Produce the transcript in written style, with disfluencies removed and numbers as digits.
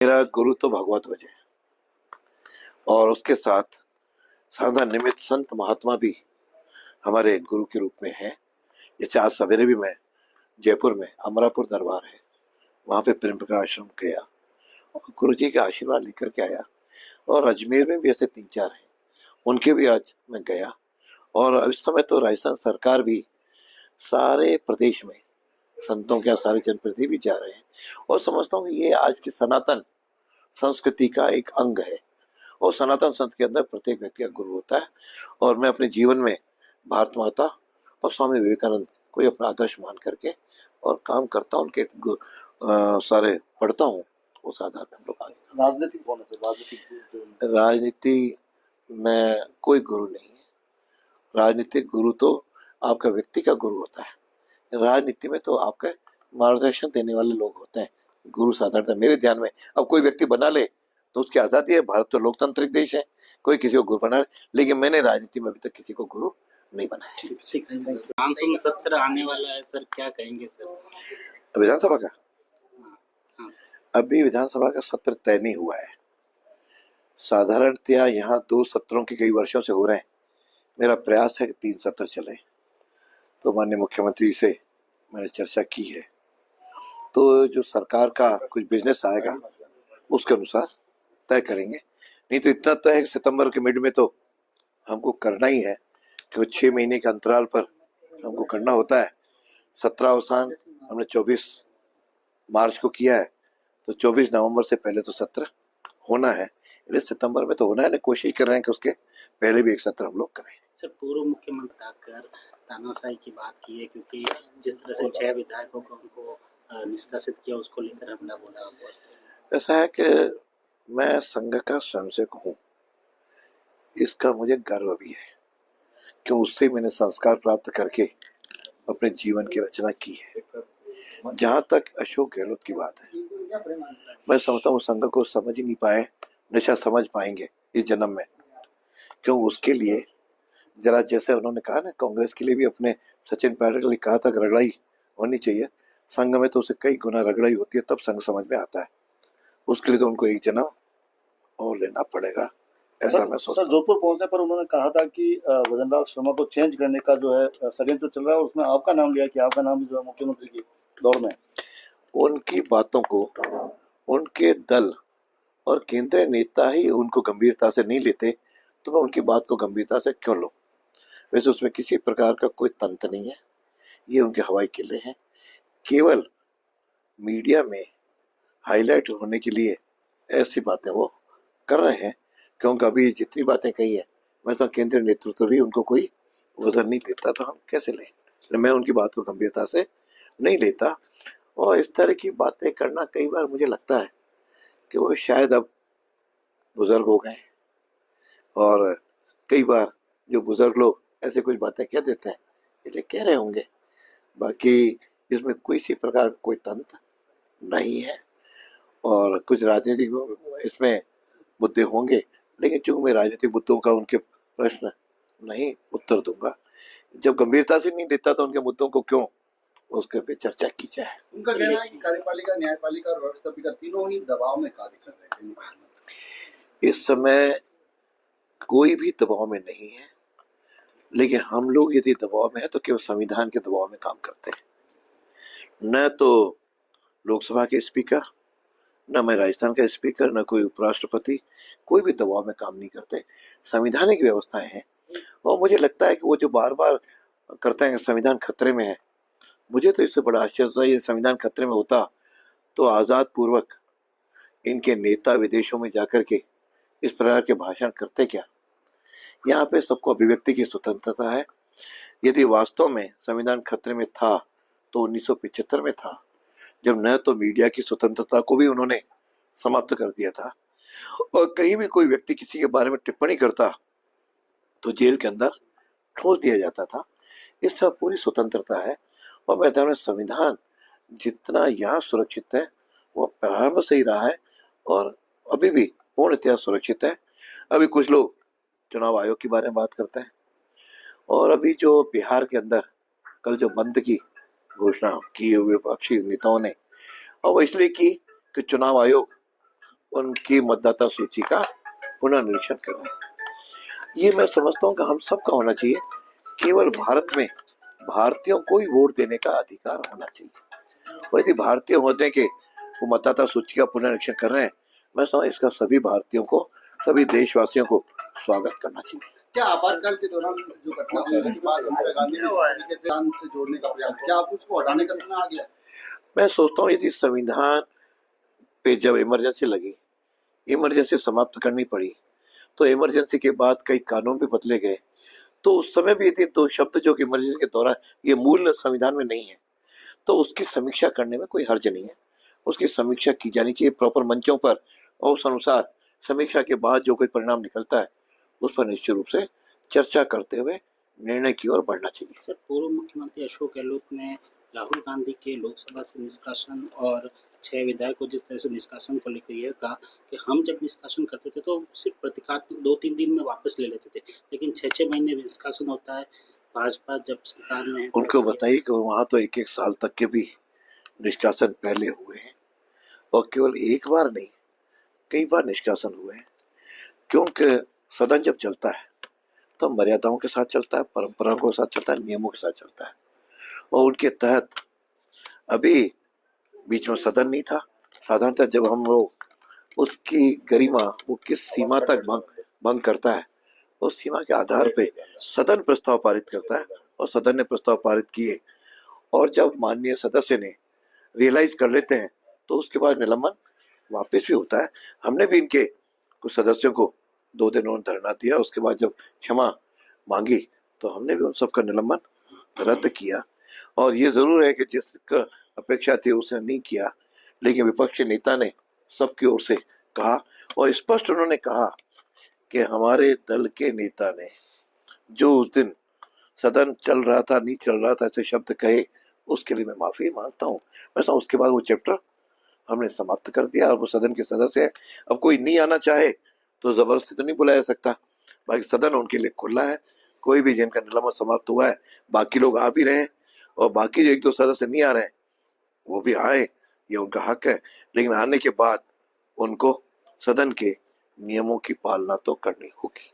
मेरा गुरु तो भगवत ध्वज है और उसके साथ साधा निमित्त संत महात्मा भी हमारे गुरु के रूप में है। जैसे आज सवेरे भी मैं जयपुर में अमरापुर दरबार है, वहां पे प्रेम प्रकाश आश्रम गया और गुरु जी का आशीर्वाद लेकर के आया। और अजमेर में भी ऐसे 3-4 हैं, उनके भी आज मैं गया। और इस समय तो राजस्थान सरकार भी सारे प्रदेश में संतों के सारे जनप्रतिनिधि भी जा रहे हैं और समझता हूँ कि ये आज की सनातन संस्कृति का एक अंग है। और सनातन संत के अंदर प्रत्येक व्यक्ति का गुरु होता है और मैं अपने जीवन में भारत माता और स्वामी विवेकानंद को अपना आदर्श मान करके और काम करता हूँ, उनके सारे पढ़ता हूँ। उस आधार पर हम लोग आगे। राजनीतिक होने से राजनीतिक राजनीति में कोई गुरु नहीं है। राजनीतिक गुरु तो आपका व्यक्ति का गुरु होता है। राजनीति में तो आपका मार्गदर्शन देने वाले लोग होते हैं। गुरु साधारणतः मेरे ध्यान में अब कोई व्यक्ति बना ले तो उसकी आजादी है। भारत तो लोकतांत्रिक देश है, कोई किसी को गुरु बना ले, लेकिन मैंने राजनीति में अभी तक किसी को गुरु नहीं बनाया। मानसून सत्र आने वाला है सर, क्या कहेंगे सर? विधानसभा का हाँ, अभी विधानसभा का सत्र तय नहीं हुआ है। साधारणतया यहाँ 2 सत्रों के कई वर्षों से हो रहे हैं। मेरा प्रयास है कि 3 सत्र चले। तो माननीय मुख्यमंत्री से मैंने चर्चा की है, तो जो सरकार का कुछ बिजनेस आएगा उसके अनुसार तय करेंगे। नहीं तो इतना तय है कि सितंबर के मिड में तो हमको करना ही है, क्योंकि 6 महीने के अंतराल पर हमको करना होता है। 17 अवसान हमने 24 मार्च को किया है, तो 24 नवंबर से पहले तो सत्र होना है। इसलिए सितंबर में तो होना है। कोशिश कर रहे हैं कि उसके पहले भी एक सत्र हम लोग करें। सर, पूर्व मुख्यमंत्री आकर तानाशाही की बात की है, क्योंकि जिस तरह से 6 विधायकों को उनको निष्कासित किया, उसको लेकर हमला बोला। ऐसा है कि मैं संघ का स्वयंसेवक हूँ, इसका मुझे गर्व भी है, क्यों उससे मैंने संस्कार प्राप्त करके अपने जीवन की रचना की है। जहां तक अशोक गहलोत की बात है, मैं समझता हूँ संघ को समझ ही नहीं पाए, निशा समझ पाएंगे इस जन्म में। क्यों उसके लिए जरा जैसे उन्होंने कहा ना, कांग्रेस के लिए भी अपने सचिन पायलट ने कहा था कि रगड़ाई होनी चाहिए। संघ में तो उसे कई गुना रगड़ाई होती है, तब संघ समझ में आता है। उसके लिए तो उनको एक जन्म और लेना पड़ेगा, ऐसा मैं सोचता हूं। सर, जोधपुर पहुंचने पर उन्होंने कहा था कि भजनलाल शर्मा को चेंज करने का जो है षड्यंत्र चल रहा है, उसमें आपका नाम लिया कि आपका नाम भी जो है मुख्यमंत्री की दौड़ में। उनकी बातों को उनके दल और केंद्रीय नेता ही उनको गंभीरता से नहीं लेते, तो मैं उनकी बात को गंभीरता से क्यों लूं? वैसे उसमें किसी प्रकार का कोई तंत्र नहीं है, ये उनके हवाई किले हैं। केवल मीडिया में हाईलाइट होने के लिए ऐसी बातें वो कर रहे हैं, क्योंकि अभी जितनी बातें कही है, मैं तो केंद्रीय नेतृत्व भी उनको कोई वजन नहीं देता, तो हम कैसे लें? मैं उनकी बात को गंभीरता से नहीं लेता। और इस तरह की बातें करना कई बार मुझे लगता है कि वो शायद अब बुजुर्ग हो गए, और कई बार जो बुजुर्ग लोग ऐसे कुछ बातें कह देते हैं, इसलिए कह रहे होंगे। बाकी इसमें कोई सी प्रकार का कोई तंत्र नहीं है। और कुछ राजनीतिक इसमें मुद्दे होंगे, लेकिन चूंकि मैं राजनीतिक मुद्दों का उनके प्रश्न नहीं उत्तर दूंगा। जब गंभीरता से नहीं देता तो उनके मुद्दों को क्यों उसके पे चर्चा की जाए। उनका कहना है कि कार्यपालिका, न्यायपालिका और व्यवस्थापिका तीनों ही दबाव में कार्य कर रहे हैं। इस समय कोई भी दबाव में नहीं है, लेकिन हम लोग यदि दबाव में है तो केवल संविधान के दबाव में काम करते हैं। न तो लोकसभा के स्पीकर, न मैं राजस्थान का स्पीकर, न कोई उपराष्ट्रपति, कोई भी दबाव में काम नहीं करते। संवैधानिक व्यवस्थाएं हैं। और मुझे लगता है कि वो जो बार बार करते हैं संविधान खतरे में है, मुझे तो इससे बड़ा आश्चर्य था। ये संविधान खतरे में होता तो आजाद पूर्वक इनके नेता विदेशों में जाकर के इस प्रकार के भाषण करते क्या? यहाँ पे सबको अभिव्यक्ति की स्वतंत्रता है। यदि वास्तव में संविधान खतरे में था तो 1975 में था, जब न तो मीडिया की स्वतंत्रता को भी उन्होंने समाप्त कर दिया था, और कहीं भी कोई व्यक्ति किसी के बारे में टिप्पणी करता तो जेल के अंदर ठोस दिया जाता था। इस सब पूरी स्वतंत्रता है। और मैं कहता हूं संविधान जितना यहाँ सुरक्षित है वो प्रारंभ से ही रहा है और अभी भी पूर्णतया सुरक्षित है। अभी कुछ लोग चुनाव आयोग के बारे में बात करते हैं, और अभी जो बिहार के अंदर कल जो बंद की घोषणा की हुई विपक्षी नेताओं ने, और वो इसलिए की कि चुनाव आयोग उनकी मतदाता सूची का पुनर्निरीक्षण करें। ये मैं समझता हूँ कि हम सबका होना चाहिए। केवल भारत में भारतीयों को ही वोट देने का अधिकार होना चाहिए। और यदि भारतीय होने के वो मतदाता सूची का पुनरीक्षण कर रहे हैं, मैं समझ इसका सभी भारतीयों को, सभी देशवासियों को स्वागत करना चाहिए। क्या आपातकाल के दौरान जो घटना हुई उसके बाद इंदिरा गांधी ने इस तरीके से संविधान से जोड़ने का प्रयास, क्या आप उसको हटाने का समय आ गया? मैं सोचता हूँ यदि संविधान पे जब इमरजेंसी लगी, इमरजेंसी समाप्त करनी पड़ी, तो इमरजेंसी के बाद कई कानून भी बदले गए, तो उस समय भी यदि दो शब्द जो कि इमरजेंसी के दौरान ये मूल संविधान में नहीं है, तो उसकी समीक्षा करने में कोई हर्ज नहीं है। उसकी समीक्षा की जानी चाहिए प्रॉपर मंचों पर, और उस अनुसार समीक्षा के बाद जो कोई परिणाम निकलता है उस पर निश्चित रूप से चर्चा करते हुए निर्णय की ओर बढ़ना चाहिए। सर, पूर्व मुख्यमंत्री अशोक गहलोत ने राहुल गांधी के लोकसभा से निष्कासन और 6 विधायकों जिस तरह से निष्कासन को लेकर यह कहा कि हम जब निष्कासन करते थे तो सिर्फ प्रतीकात्मक 2-3 दिन में वापस ले लेते थे, लेकिन 6-6 महीने निष्कासन होता है। भाजपा जब सरकार में है, उनको बताइए कि वहां तो 1-1 साल तक के भी निष्कासन पहले हुए हैं, और केवल एक बार नहीं, कई बार निष्कासन हुए हैं। क्योंकि सदन जब चलता है तो मर्यादाओं के साथ चलता है, परंपराओं के साथ चलता है, नियमों के साथ चलता है, और उनके तहत अभी बीच में सदन नहीं था। साधारणतः जब हम लोग उसकी गरिमा वो किस सीमा तक भंग करता है, उस सीमा के आधार पे सदन प्रस्ताव पारित करता है, और सदन ने प्रस्ताव पारित किए, और जब माननीय सदस्य ने रियलाइज कर लेते हैं तो उसके बाद निलंबन वापस भी होता है। हमने भी इनके कुछ सदस्यों को 2 दिन और धरना दिया, उसके बाद जब क्षमा मांगी तो हमने भी उन सबका निलंबन रद्द किया। और ये जरूर है कि जिसका अपेक्षा थी उसने नहीं किया, लेकिन विपक्षी नेता ने सबकी ओर से कहा, और स्पष्ट उन्होंने कहा कि हमारे दल के नेता ने जो उस दिन सदन चल रहा था, नहीं चल रहा था, ऐसे शब्द कहे, उसके लिए मैं माफी मांगता हूँ। वैसा उसके बाद वो चैप्टर हमने समाप्त कर दिया, और वो सदन के सदस्य हैं। अब कोई नहीं आना चाहे तो जबरदस्ती तो नहीं बुलाया सकता, बाकी सदन उनके लिए खुला है। कोई भी जिनका निलंबन समाप्त हुआ है, बाकी लोग आ भी रहे हैं, और बाकी जो 1-2 सदस्य नहीं आ रहे हैं वो भी आए, ये उनका हक है। लेकिन आने के बाद उनको सदन के नियमों की पालना तो करनी होगी।